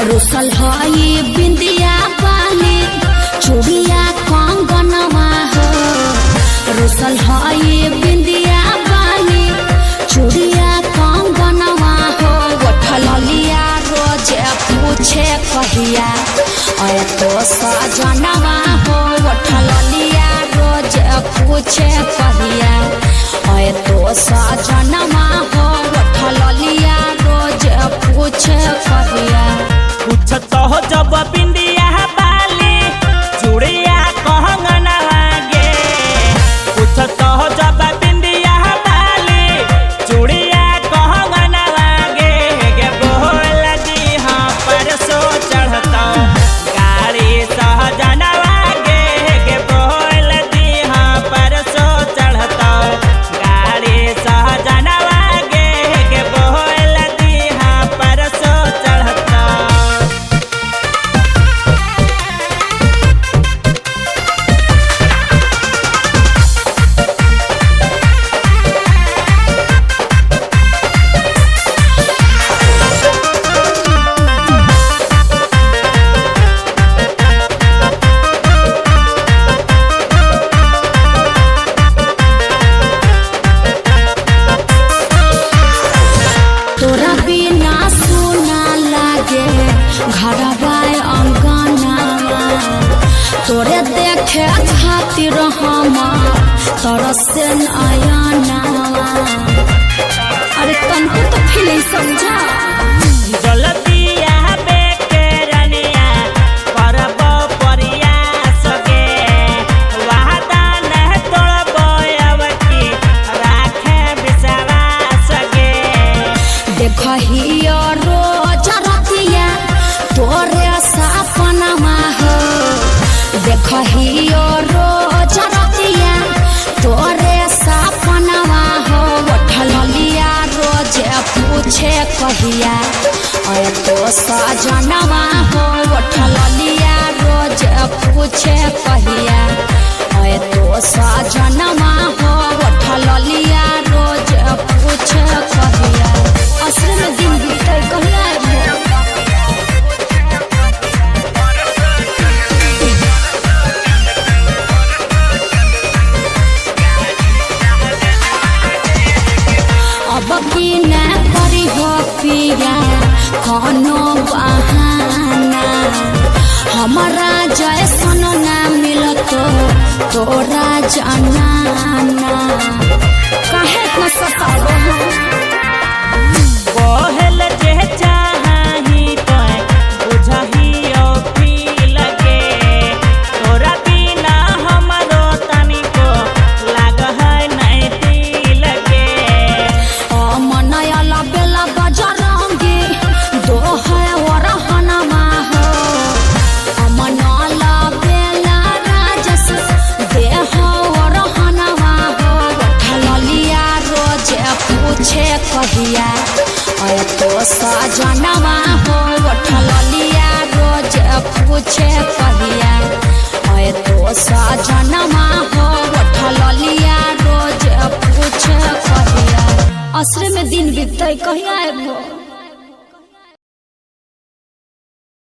रुसल हई बिंदिया बाली चूड़िया कंगनवा हो। रुसल हई बिंदिया बाली चूड़िया कंगनवा हो। उठल लिया रोज पूछे कहिया आए तो सजनवा हो। उठल लिया रोज पूछे कहिया आए तो सजनवा हो। उठल लिया रोज पूछे कहिया पूछत हो जब बिंदिया बाली चूड़िया कंगनवा गे। पूछत हो जब बिंदिया बाली चूड़िया कंगनवा गे। गे बोल दी हाँ परसो चढ़ता गाड़ी सहजनवा गे। गे बोल दी हाँ परसो चढ़ता गाड़ी सहजनवा गे। गे बोल दी हाँ परसो चढ़ता। तोरा बिना सुना लागे घरवा अंगनावा। तोरे देखे खातिर हम तरसे नयनावा। अरे तनको तो फिर समझा जलतिया बेके रनिया परब प्रयास गे। वादा न तोड़बो अवकी राखे विश्वास गे। देखहियो रोज रतिया तोरे सपनमा हो। देखहियो रोज रतिया तोरे सपनमा हो। उठल लिया रोज पूछे कहिया आए तो सजनवा हो। उठल लिया रोज पूछे कहिया आए तो सजनवा हो। उठल लिया रोज पूछे कहिया असर में दिन बीते कहिया हो। अब की न करी हो पिया कोनो बहाना। हमारा जैसन न मिलतो तोरा जनाना। काहे न सतावो हो। कोहल जे चाही तो बुझही ओ लगे। तोरा बिना हमरो तनिको लाग है नहीं दिल गे। मनयला बेला बजरंगी दो है वरहनमा हो। मनला बेला राजस दे हो वरहनमा हो। उठल लिया रोज पूछे कहिया आए तो सजनवा हो। उठल लिया रोज पूछे कहिया आए तो सजनवा हो। उठल लिया रोज पूछे कहिया असरे में दिन बीतते कहिया हो।